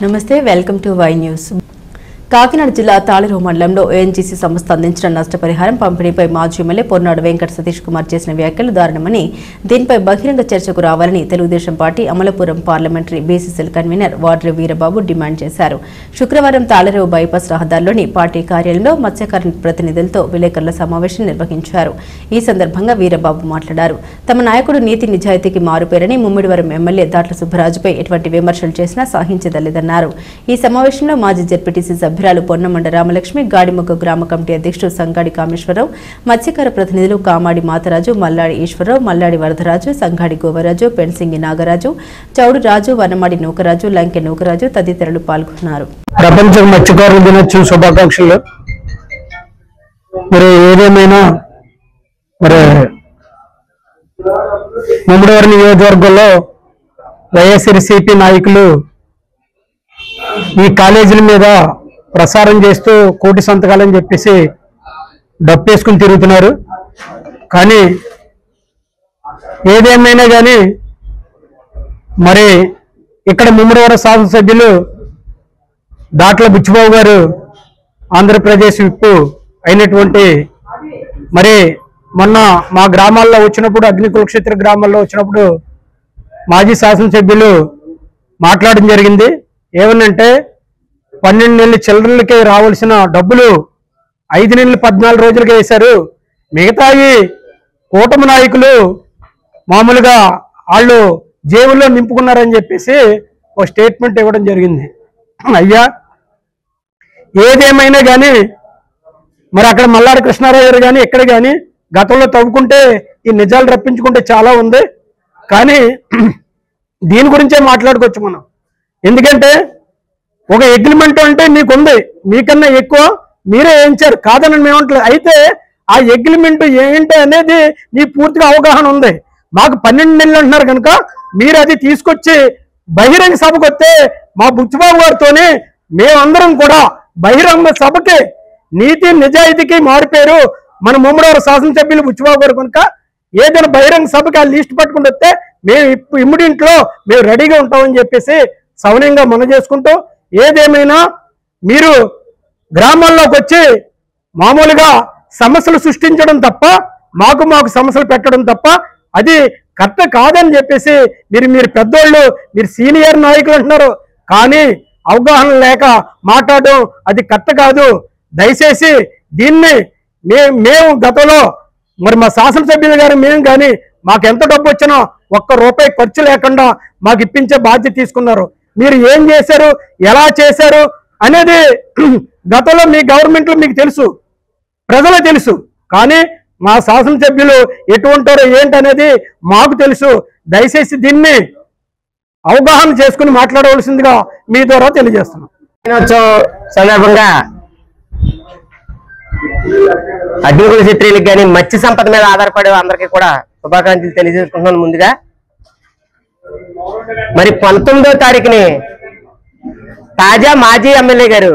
నమస్తే welcome to Y News. Kakinada జిల్లా తాళరేవు మండలంలో ఓఎన్జీసీ సంస్థ అందించిన నష్టపరిహారం పంపిణీపై మాజీ ఎమ్మెల్యే పొన్నాడు వెంకట సతీష్ కుమార్ చేసిన వ్యాఖ్యలు దారుణమని, దీనిపై బహిరంగ చర్చకు రావాలని Telugu Desam party Amalapuram parliamentary BCCL convener Vadre Veerababu demand చేశారు. శుక్రవారం తాళరేవు బైపాస్ రహదారిలోని పార్టీ కార్యాలయంలో మత్స్యకార ప్రతినిధులతో విలేకరుల సమావేశం నిర్వహించారు. ఈ సందర్భంగా వీరబాబు మాట్లాడారు. తమ నాయకుడు నీతి నిజాయితీకి మారుపేరని, ముమ్మిడివరం ఎమ్మెల్యే దాట్ల సుబ్బరాజుపై ఎటువంటి విమర్శలు చేసినా సహించదలేదన్నారు. ఈ సమావేశంలో మాజీ జెడ్పీటీసీ సభ్యురాలు పొన్నమండ రామలక్ష్మి, గాడిమొగ్గ గ్రామ కమిటీ అధ్యక్షుడు సంగాడి కామేశ్వరరావు, మత్స్యకార ప్రతినిధులు కామాడి మాతరాజు, మల్లాడి ఈశ్వరరావు, మల్లాడి వరదరాజు, సంగాడి గోవరాజు, పెన్సింగి నాగరాజు, చౌడు రాజు, వనమాడి నూకరాజు, లంకె నూకరాజు తదితరులు పాల్గొన్నారు. ప్రపంచ మత్స్యకారుల దినోత్సవం శుభాకాంక్షలు. మరి ఏదేమైనా మరి ముమ్మడివరం నియోజకవర్గంలో వైఎస్ఆర్సీపీ నాయకులు ఈ కాలేజీల మీద ప్రసారం చేస్తూ కోటి సంతకాలని చెప్పేసి డప్పేసుకుని తిరుగుతున్నారు. కానీ ఏదేమైనా కానీ మరి ఇక్కడ ముమ్మడివరం శాసనసభ్యులు దాట్ల బుచ్చిబాబు గారు ఆంధ్రప్రదేశ్ విప్పు అయినటువంటి మరి మొన్న మా గ్రామాల్లో వచ్చినప్పుడు, అగ్నికులక్షేత్ర గ్రామాల్లో వచ్చినప్పుడు మాజీ శాసనసభ్యులు మాట్లాడడం జరిగింది. ఏమనంటే 12 నెలల చిల్డ్రన్లకి రావాల్సిన డబ్బులు 5 నెలలు 14 రోజులకి వేశారు. మిగతాయి కూటమి నాయకులు మామూలుగా వాళ్ళు జేబుల్లో నింపుకున్నారని చెప్పేసి ఒక స్టేట్మెంట్ ఇవ్వడం జరిగింది. అయ్యా ఏదేమైనా కానీ మరి అక్కడ మల్లాడి కృష్ణారావు గారు కానీ ఎక్కడ కానీ గతంలో తవ్వుకుంటే ఈ నిజాలు రప్పించుకుంటే చాలా ఉంది. కానీ దీని గురించే మాట్లాడుకోవచ్చు మనం. ఎందుకంటే ఒక అగ్రిమెంట్ అంటే నీకుంది, మీకన్నా ఎక్కువ మీరే వేయించారు, కాదని మేమంటలేదు. అయితే ఆ అగ్రిమెంట్ ఏంటి అనేది నీ పూర్తిగా అవగాహన ఉంది. మాకు 12 నెలలు అంటున్నారు కనుక మీరు అది తీసుకొచ్చి బహిరంగ సభకు వస్తే మా బుచ్చిబాబు గారితోనే మేమందరం కూడా బహిరంగ సభకి నీతి నిజాయితీకి మారిపోయారు మన ముమ్మడివరం శాసనసభ్యులు బుచ్చిబాబు గారు కనుక ఏదైనా బహిరంగ సభకి ఆ లిస్ట్ పట్టుకుని వస్తే మేము ఇమ్మీడియట్లో మేము రెడీగా ఉంటామని చెప్పేసి సవనీయంగా మనం చేసుకుంటూ, ఏదేమైనా మీరు గ్రామాల్లోకి వచ్చి మామూలుగా సమస్యలు సృష్టించడం తప్ప మాకు సమస్యలు పెట్టడం తప్ప అది కరెక్ట్ కాదని చెప్పేసి మీరు పెద్దోళ్ళు, మీరు సీనియర్ నాయకులు అంటున్నారు. కానీ అవగాహన లేక మాట్లాడడం అది కరెక్ట్ కాదు. దయచేసి దీన్ని మేము గతంలో మరి మా శాసనసభ్యులు గారు మేము కానీ మాకు ఎంత డబ్బు వచ్చినా ₹1 ఖర్చు లేకుండా మాకు ఇప్పించే బాధ్యత తీసుకున్నారు. మీరు ఏం చేశారు, ఎలా చేశారు అనేది గతంలో మీ గవర్నమెంట్లో మీకు తెలుసు, ప్రజలకు తెలుసు. కానీ మా శాసనసభ్యులు ఎటువంటారో ఏంటనేది మాకు తెలుసు. దయచేసి దీన్ని అవగాహన చేసుకుని మాట్లాడవలసిందిగా మీ ద్వారా తెలియజేస్తున్నాం. సందర్భంగా అగ్నికుల క్షత్రియులకు కానీ మత్స్య సంపద మీద ఆధారపడే అందరికీ కూడా శుభాకాంక్షలు తెలియజేసుకుంటున్నాను. ముందుగా మరి 19వ తారీఖుని తాజా మాజీ ఎమ్మెల్యే గారు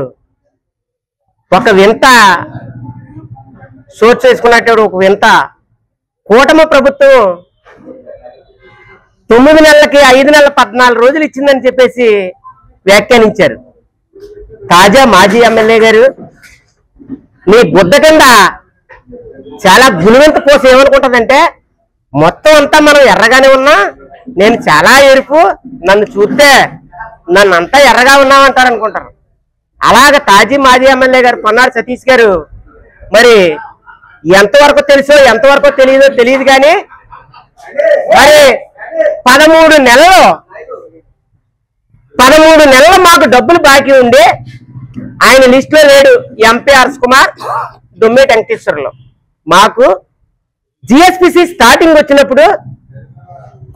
ఒక వింత సోర్స్ చేసుకున్నట్టు ఒక వింత కూటమి ప్రభుత్వం 9 నెలలకి 5 నెలల 14 రోజులు ఇచ్చిందని చెప్పేసి వ్యాఖ్యానించారు. తాజా మాజీ ఎమ్మెల్యే గారు నీ బుద్ధ కింద చాలా గుణవంత పోసి ఏమనుకుంటుందంటే, మొత్తం అంతా మనం ఎర్రగానే ఉన్నా, నేను చాలా ఎరుపు, నన్ను చూస్తే నన్ను అంతా ఎర్రగా ఉన్నామంటారు అనుకుంటారు. అలాగ మాజీ ఎమ్మెల్యే గారు పొన్నాడు సతీష్ గారు మరి ఎంతవరకు తెలుసో ఎంతవరకు తెలియదు కానీ మరి 13 నెలలు మాకు డబ్బులు బాకీ ఉండి ఆయన లిస్టులో లేడు. ఎంపీఆర్ కుమార్, దొమ్మేటి వెంకటేశ్వర్లు మాకు జిఎస్పిసి స్టార్టింగ్ వచ్చినప్పుడు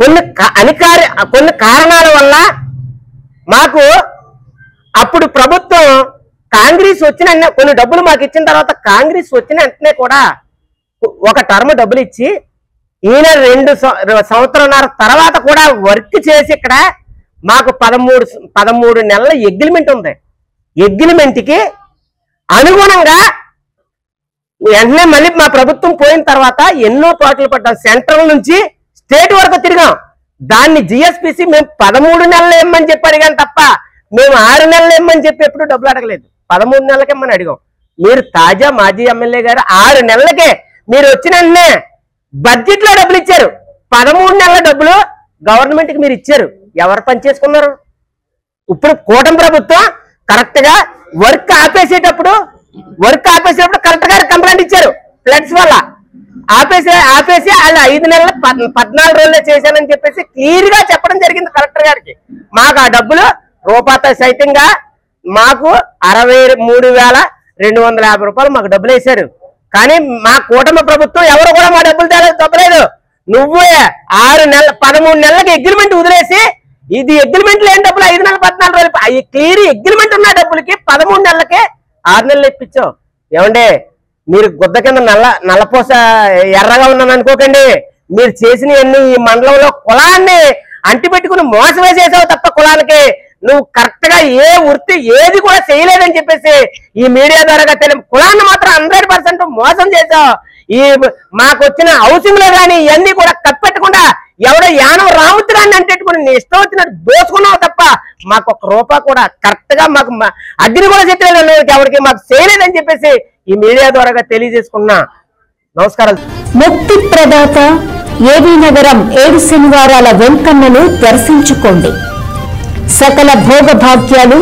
కొన్ని కారణాల వల్ల మాకు అప్పుడు ప్రభుత్వం కాంగ్రెస్ వచ్చిన కొన్ని డబ్బులు మాకు ఇచ్చిన తర్వాత కాంగ్రెస్ వచ్చిన వెంటనే కూడా ఒక టర్మ్ డబ్బులు ఇచ్చి ఈయన 2 సంవత్సరాల తర్వాత కూడా వర్క్ చేసి ఇక్కడ మాకు 13 నెలల అగ్రిమెంట్ ఉంది. అగ్రిమెంట్కి అనుగుణంగా వెంటనే మళ్ళీ మా ప్రభుత్వం పోయిన తర్వాత ఎన్నో పాటలు పడ్డాం. సెంట్రల్ నుంచి స్టేట్ వరకు తిరిగాం. దాన్ని జిఎస్పిసి మేము 13 నెలలు ఏమని చెప్పి అడిగాను తప్ప మేము 6 నెలలు ఇమ్మని చెప్పి ఎప్పుడు డబ్బులు అడగలేదు, 13 నెలలకి ఇమ్మని అడిగాం. మీరు తాజా మాజీ ఎమ్మెల్యే గారు 6 నెలలకే మీరు వచ్చిన వెంటనే బడ్జెట్ లో డబ్బులు ఇచ్చారు. 13 నెలల డబ్బులు గవర్నమెంట్ కి మీరు ఇచ్చారు. ఎవరు పని చేసుకున్నారు? ఇప్పుడు కూటమి ప్రభుత్వం కరెక్ట్ గా వర్క్ ఆపేసేటప్పుడు కరెక్ట్ గా కంప్లైంట్ ఇచ్చారు. ఫ్లడ్స్ వల్ల ఆపేసి వాళ్ళు 5 నెలలు 14 రోజుల్లో చేశానని చెప్పేసి క్లియర్ గా చెప్పడం జరిగింది కలెక్టర్ గారికి. మాకు ఆ డబ్బులు రూపాయలు సైతంగా మాకు 63,250 రూపాయలు మాకు డబ్బులు వేశారు. కానీ మా కూటమి ప్రభుత్వం ఎవరు కూడా మా డబ్బులు తప్పలేదు. నువ్వే 13 నెలలకి అగ్రిమెంట్ వదిలేసి ఇది అగ్రిమెంట్ లేని డబ్బులు 5 నెలలు 14 రోజులు అవి క్లియర్ అగ్రిమెంట్ ఉన్న డబ్బులకి 13 నెలలకే 6 నెలలు ఇప్పించావు. ఏమంటే మీరు గుద్ద కింద నల్లపూస ఎర్రగా ఉన్నాను అనుకోకండి. మీరు చేసినవన్నీ ఈ మండలంలో కులాన్ని అంటిపెట్టుకుని మోసం వేసేసావు తప్ప కులానికి నువ్వు కరెక్ట్ గా ఏ వృత్తి ఏది కూడా చేయలేదని చెప్పేసి ఈ మీడియా ద్వారా తెలియదు. కులాన్ని మాత్రం 100% మోసం చేసావు. ఈ మాకు వచ్చిన హౌసింగ్ లో కానీ ఇవన్నీ కూడా కప్పెట్టకుండా ఎవడో యానం రాముద్రాన్ని అంటేట్టుకుని నీ ఇష్టం వచ్చినట్టు దోచుకున్నావు తప్ప మాకు 1 రూపాయి కూడా కరెక్ట్ గా మాకు అగ్ని కూడా చెప్పలేదు, ఎవరికి మాకు చేయలేదని చెప్పేసి ఈ మీడియా ద్వారా తెలియజేసుకున్నా. నమస్కారాలు. ముక్తి ప్రదాత ఏవీ నగరం 7 శనివారాల వెంకన్నను దర్శించుకోండి. సకల భోగభాగ్యాలు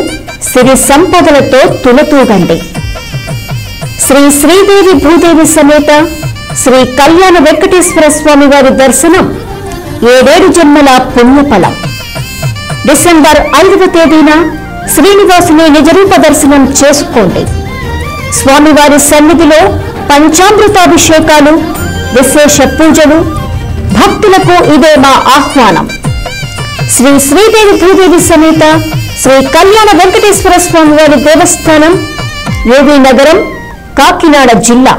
సిరి సంపదలతో తులతూగండి. శ్రీ శ్రీదేవి భూదేవి సమేత శ్రీ కళ్యాణ వెంకటేశ్వర స్వామి వారి దర్శనం 7 జన్మల పుణ్యఫలం. డిసెంబర్ 5వ తేదీన శ్రీనివాసుని నిజరూప దర్శనం చేసుకోండి. స్వామివారి సన్నిధిలో పంచామృతాభిషేకాలు, విశేష పూజలు. భక్తులకు ఇదే మా ఆహ్వానం. శ్రీ శ్రీదేవి భూదేవి సమేత శ్రీ కళ్యాణ వెంకటేశ్వర స్వామి వారి దేవస్థానం, ఏవీ నగరం, కాకినాడ జిల్లా.